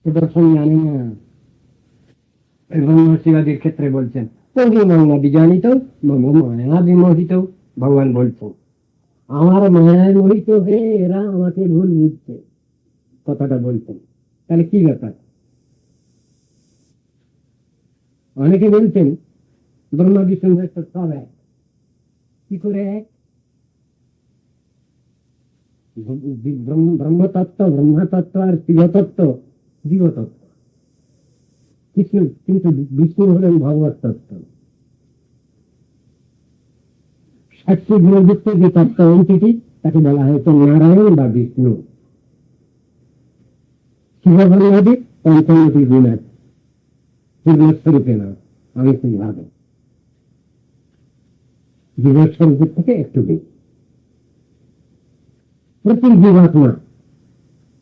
সে দর্শন জানে না। এবং নরসিংহাদির ক্ষেত্রে বলছেন পরিমঙ্গা বিজানিত মম মায়া বিমোহিত। ভগবান বলছেন আমার মায়ায় মোহিত হয়ে এরা আমাকে ভুল বুঝছে, কথাটা বলছেন। তাহলে কি ব্যাপার? অনেকে বলছেন ব্রহ্মা বিষ্ণু সব এক। কি করে এক? ব্রহ্মতত্ত্ব ব্রহ্মতত্ত্ব আর শিবতত্ত্ব জীবতত্ত্ব। কিন্তু বিষ্ণু হলেন ভগবত তত্ত্ব। সাতটি গুণযুক্ত যে তত্ত্ব এন্টিটি তাকে বলা হয়েছে নারায়ণ বা বিষ্ণু। শিবব্রহ্মাদি পঞ্চমটি গুণ আছে, পূর্ণস্বরূপে না আংশিক ভাবে, জীবস্বরূপের থেকে একটু বেশি। প্রতি জীবাত্মা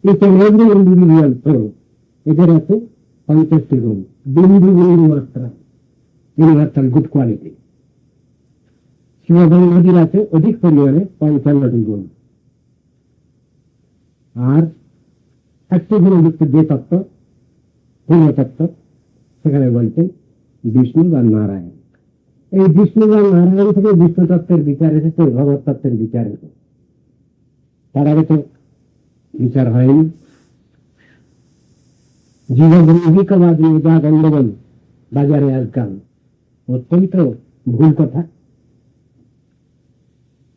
ইন্ডিভিজুয়াল সোল, এদের আছে 50টি গুণ, বিন্দু বিন্দু মাত্রা, ইউনিভার্সাল গুড কোয়ালিটি। শিবব্রহ্মাদির আছে অধিক পরিমাণে 55টি গুণ। আর 60 গুণযুক্ত যে তত্ত্ব পূর্ণতত্ত্ব, সেখানে বলছেন বিষ্ণু বা নারায়ণ। এই বিষ্ণু বা নারায়ণ থেকে বিষ্ণু তত্ত্বের বিচার এসেছে, ভগবত তত্ত্বের বিচার এসেছে। তার আগে তো বিচার হয়নি। জীবনবাদী যা গণ্ডগোল বাজারে আজকাল, অত্যন্ত ভুল কথা,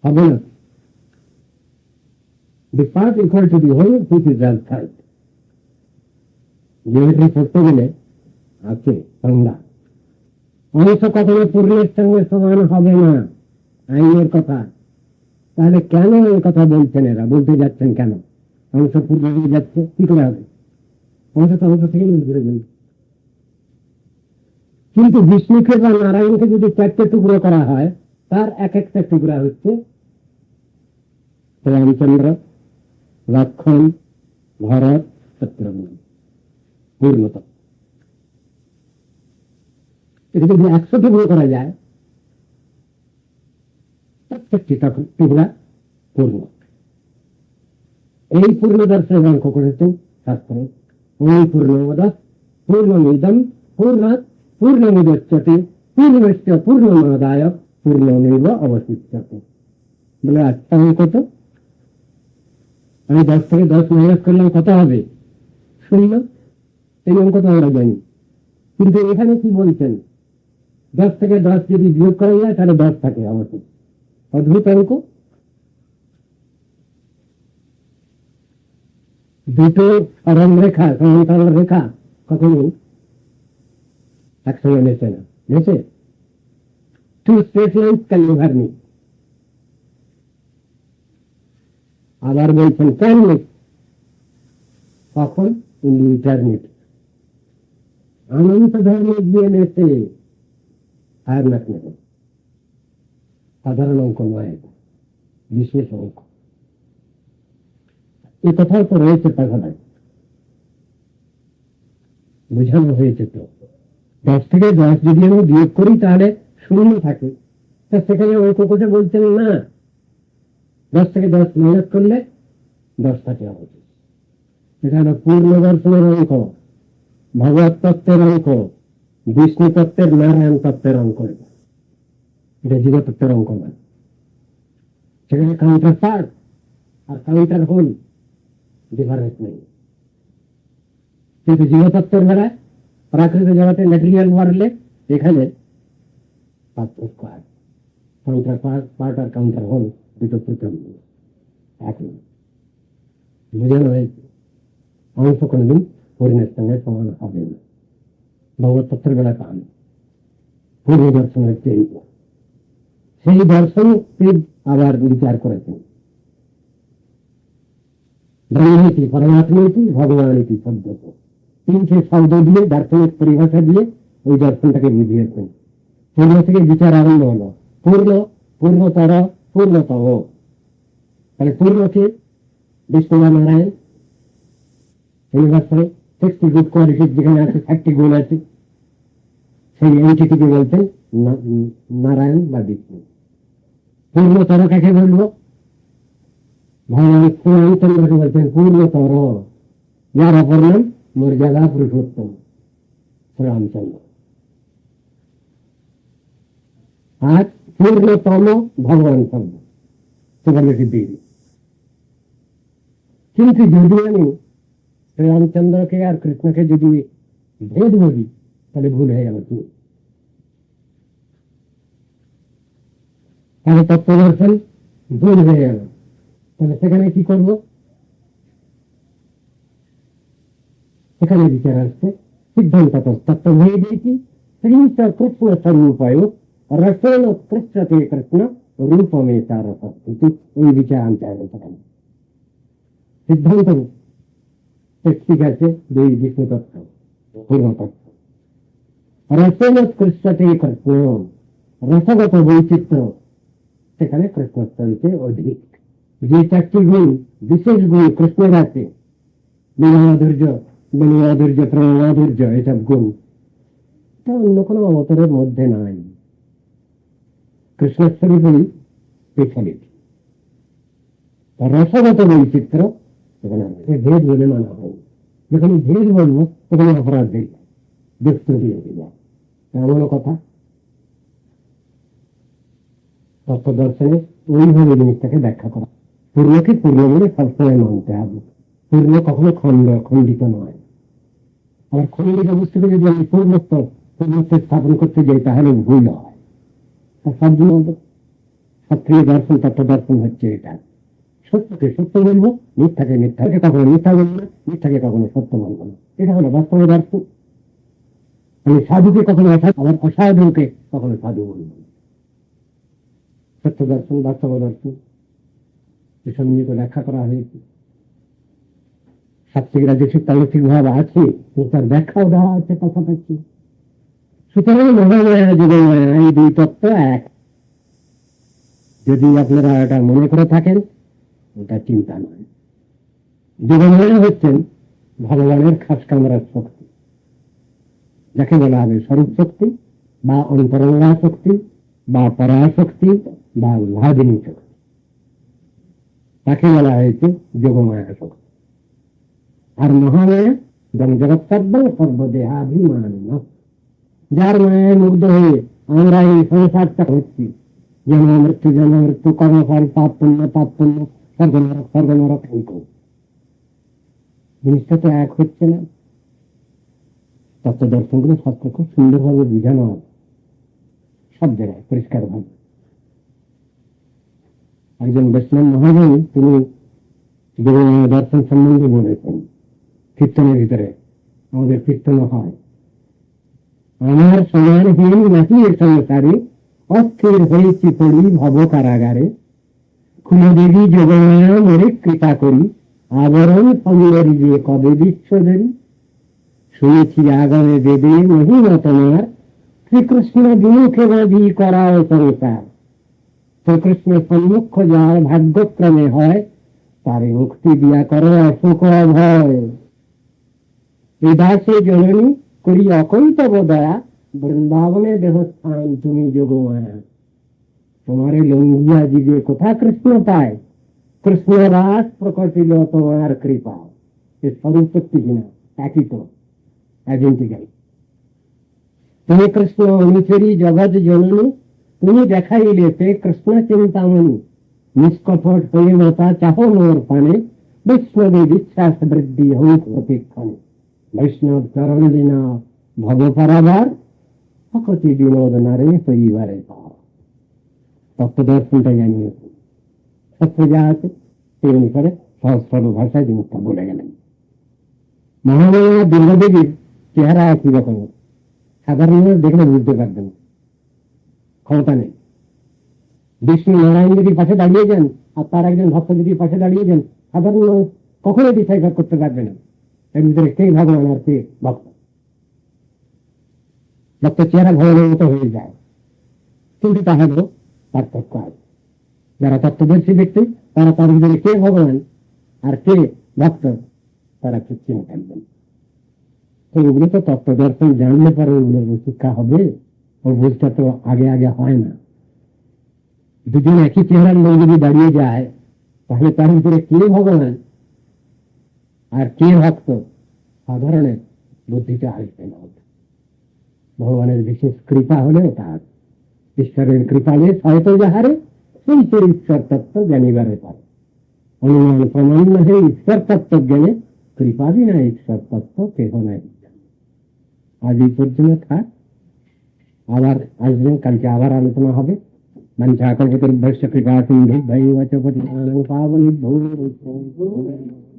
হবে না। The part equal to the whole, which is one third. Geometry পড়তে গেলে আছে সংজ্ঞা। অংশ কখনো পূর্ণের সঙ্গে সমান হবে না, আইনের কথা। তাহলে কেন এই কথা বলছেন এরা, বলতে যাচ্ছেন কেন? অংশ পূর্ণ হয়ে যাচ্ছে, কি করে হবে? অংশ তো অংশ থেকে ঘুরে গেল। কিন্তু বিষ্ণুকে বা নারায়ণকে যদি 4টে টুকরো করা হয়, তার এক একটা টুকরা হচ্ছে রামচন্দ্র, লক্ষণ, ভরত, শত্রুঘ্ন, পূর্ণতা। এটা যদি 100 টুকরো করা যায়, প্রত্যেকটি টুকরা পূর্ণ। এই পূর্ণ দর্শনের অঙ্ক করেছেন শাস্ত্রে। ওই পূর্ণমদ পূর্ণমিদম পূর্ণাৎ পূর্ণমুদচ্যতে পূর্ণস্য পূর্ণমাদায় পূর্ণমেব অবশিষ্যতে। বলে আচ্ছা অঙ্ক তো, আমি 10 থেকে 10 মাইনাস করলাম কত হবে? 0। এই অঙ্ক তো আমরা জানি। কিন্তু এখানে কি বলছেন, 10 থেকে 10 যদি বিয়োগ করা যায় তাহলে 10 থাকে অবশ্যই। অদ্ভুত অঙ্ক। দুটো সরল রেখা, সমান্তরাল রেখা কখনো একসঙ্গে মেশে না। মেশে two straight lines can never meet. আবার বলছেন ক্যান মিট, কখন? In the eternity. অনন্ত ধর্মের দিয়ে মেশে, আর না সাধারণ অঙ্ক নয়, বিশেষ অঙ্ক। এ কথাও তো রয়েছে পাঠায়, বোঝানো হয়েছে। তো 10 থেকে 10 যদি আমি বিয়োগ করি তাহলে 0 থাকে, তা সেখানে অঙ্ক কোথায় বলছেন না 10 থেকে 10 মাইনাস করলে 10 থাকে অবশ্যই। এটা হলো পূর্ণ দর্শনের অঙ্ক, ভগবত তত্ত্বের অঙ্ক, বিষ্ণু তত্ত্বের, নারায়ণ তত্ত্বের অঙ্ক। এটা জীবতত্ত্বের অঙ্ক নয়। সেখানে কাউন্টার পার্ট আর কাউন্টার হোল ডিফারেন্স নেই। কিন্তু জীবতত্ত্বের বেলায় প্রাকৃতিক জগতে ম্যাটেরিয়াল ওয়ার্ল্ডে এখানে পার্থক্য আছে। কাউন্টার পার্ট আর কাউন্টার হোল দুটো পৃথক, এক নয়। বোঝানো হয়েছে অংশ কোনদিন পূর্ণের সঙ্গে সমান হবে না। ভগবত তত্ত্বের বেলা পান পূর্ণ দর্শন হচ্ছে এই, সেই দর্শন আবার বিচার করেছেন। ব্রহ্মীতি, পরমাত্মীতি, ভগবানীতি শব্দ, 3টে শব্দ দিয়ে দার্শনিক পরিভাষা দিয়ে ওই দর্শনটাকে বুঝিয়েছেন। পূর্ণ থেকে বিচার আরম্ভ হলো। পূর্ণ, পূর্ণতর, পূর্ণতম। তাহলে পূর্ণকে বিষ্ণু বা নারায়ণ, ইউনিভার্সাল 60 গুড কোয়ালিটি, যেখানে আছে 60 গুণ আছে, সেই এন্টিটিকে বলছেন নারায়ণ বা বিষ্ণু। পূর্ণতর কাকে বলবো? ভগবান শ্রীরামচন্দ্রকে বলছেন পূর্ণতর, যার অপর নাম মর্যাদা পুরুষোত্তম রামচন্দ্র, আর পূর্ণতম ভগবান শব্দ সেখানে দিদি। কিন্তু যদি আমি শ্রীরামচন্দ্রকে আর কৃষ্ণকে যদি ভেদ বলি তাহলে ভুল হয়ে গেল। কি তাহলে তত্ত্বদর্শন ভুল হয়ে গেল। তাহলে সেখানে কি করব? সেখানে বিচার আসছে সিদ্ধান্ত তত্ত্ব হয়ে দিয়েছি শ্রীচ কৃষ্ণ স্বরূপায় রসেন কৃষ্ণতে কৃষ্ণ রূপমে তার সত্যি। এই বিচার আনতে হবে সেখানে। সিদ্ধান্ত ঠিক আছে, দুই বিষ্ণু তত্ত্ব পূর্ণ তত্ত্ব। রসেন কৃষ্ণতে কৃষ্ণ, রসগত বৈচিত্র্য সেখানে কৃষ্ণস্তরিতে অধিক। যে চারটি গুণ, বিশেষ গুণ কৃষ্ণের আছে, বিনয়াধৈর্য, বিনয়াধৈর্য, প্রেমাধৈর্য, এসব গুণ তা অন্য কোনো অবতারের মধ্যে নাই। কৃষ্ণস্বরূপই স্পেশালিটি। রসগত বৈচিত্র্য সেখানে ভেদ বলে মানা হয়। যেখানে ভেদ বলবো সেখানে অপরাধ হয়ে যায়, দুষ্কৃতি হয়ে যায়। এমন কথা তত্ত্বদর্শনে ওইভাবে জিনিসটাকে ব্যাখ্যা করা। পূর্ণকে পূর্ণ বলে সবসময় মানতে হবে। পূর্ণ কখনো খণ্ডিত নয়। আবার খণ্ডিত বস্তুকে যদি আমি পূর্ণত্ব স্থাপন করতে যাই তাহলে ভুল হয়। সক্রিয় দর্শন, তত্ত্বদর্শন হচ্ছে এটা। সত্যকে সত্য বলবো, মিথ্যাকে মিথ্যাকে কখনো মিথ্যা বলবো না, মিথ্যাকে কখনো সত্য বলবো না। এটা হলো বাস্তব দর্শন। আমি সাধুকে কখনো অসাধু, আবার অসাধুকে কখনো সাধু বলবো না। সত্য দর্শন, বাস্তব দর্শন, এসব নিয়ে তো ব্যাখ্যা করা হয়েছে। সাত্বিকরা যে তান্ত্রিক ভাব আছে তার ব্যাখ্যাও দেওয়া আছে পাশাপাশি। সুতরাং মহামায়া যোগমায়া এই দুই তত্ত্ব এক। যদি আপনারা এটা মনে করে থাকেন, ওটা চিন্তা নয়। যোগমায়া হচ্ছেন ভগবানের খাস কামরার শক্তি, যাকে বলা হবে স্বরূপ শক্তি বা অন্তরঙ্গা শক্তি বা পরাশক্তি বা ভাদিনী শক্তি। তাকে বলা হয়েছে যোগমায়া শক্তি। আর মহামায়া জগৎ সর্বদেহাভিমান, যার মায়ায় মুগ্ধ হয়ে আমরা এই সংসারটা হচ্ছি। জন্ম মৃত্যু, কর্মফল, পাপ পুণ্য, স্বর্গনরক, স্বর্গনরক। জিনিসটা তো এক হচ্ছে না। তত্ত্বদর্শন গুলো শাস্ত্র খুব সুন্দরভাবে বোঝানো হয়, সব জায়গায় পরিষ্কার ভাবে। একজন বৈষ্ণব মহাজন তিনি দর্শন সম্বন্ধে বলেছেন কীর্তনের ভিতরে। আমাদের কীর্তন হয়, আমার সমানহীন নাকি এর সংসারে, অস্থির হয়েছি পড়ি ভব কারাগারে, কুলদেবী যোগমায়া মরে কৃপা করি, আবরণ সৌন্দর্য যে কবে বিশ্বদেবী, শুনেছি আগামে বেদে মহিমা তোমার, শ্রীকৃষ্ণ বিমুখে বাঁধি করাও সংসার। শ্রীকৃষ্ণ সম্মুখ যার ভাগ্যক্রমে হয়, তারে মুক্তি দিয়া করো অশোক অভয়। এই দাসে জননী করি অকৈতব দয়া, বৃন্দাবনে দেহস্থান তুমি যোগমায়া। তোমারে লঙ্ঘিয়া জীবে কোথা কৃষ্ণ পায়, কৃষ্ণ রাস প্রকটিল তোমার কৃপা। এ স্বরূপ শক্তি কিনা একই তো, আইডেন্টিক্যাল। তুমি কৃষ্ণ অনুচরী জগৎ জননী, তুমি দেখাইলে সে কৃষ্ণ চিন্তামণি। নিষ্কপট হয়ে মাতা চাহ মোর পানে, বৈষ্ণবে বিশ্বাস বৃদ্ধি হোক প্রতিক্ষণে। বৈষ্ণব চরণ বিনা ভব পারাবার, সকতি বিনোদ নারে পরিবারে পাওয়া। তত্ত্বদর্শনটা জানিয়েছে, সত্য যা আছে সেই অনুসারে সহজ সরল ভাষায় জিনিসটা বলে গেলেন। মহামায়া দুর্গাদেবীর চেহারা একই রকমের, সাধারণ দেখলে বুঝতে পারবেন, ক্ষমতা নেই। বিষ্ণু নারায়ণ যদি পাশে দাঁড়িয়ে যান আর তার একজন ভক্ত যদি পাশে দাঁড়িয়ে যান, সাধারণ কখনো ডিসাইড করতে পারবে না এর ভিতরে কে ভগবান আর কে ভক্ত। ভক্তের চেহারা ভগবানের মতো হয়ে যায়, কিন্তু তাহলেও পার্থক্য আছে। যারা তত্ত্বদর্শী ব্যক্তি তারা তার ভিতরে কে ভগবান আর কে ভক্ত তারা ঠিক চিনে থাকবেন। তো ওগুলো তো তত্ত্বদর্শন জানলে পরে ওগুলো শিক্ষা হবে। ও বুঝটা তো আগে আগে হয় না। দুজন একই চেহারার লোক যদি দাঁড়িয়ে যায় তাহলে তার ভিতরে কে ভগবান আর কে ভক্ত সাধারণের বুদ্ধিতে আসবে না। ভগবানের বিশেষ কৃপা হলেও তার ঈশ্বরের কৃপালে হয়তো যাহারে সেই তোর ঈশ্বর তত্ত্ব জানিবারে পারে। অনুমান প্রমাণ নহে ঈশ্বর তত্ত্ব জ্ঞানে, কৃপা বিনা ঈশ্বর তত্ত্ব কেহ নাই। আজ এই পর্যন্ত থাক, আবার আসবেন, কালকে আবার আলোচনা হবে। মঞ্চাকল্পতরুভ্যশ্চ কৃপা সিন্ধুভ্যৈব চ পতিতানাং পাবনেভ্যো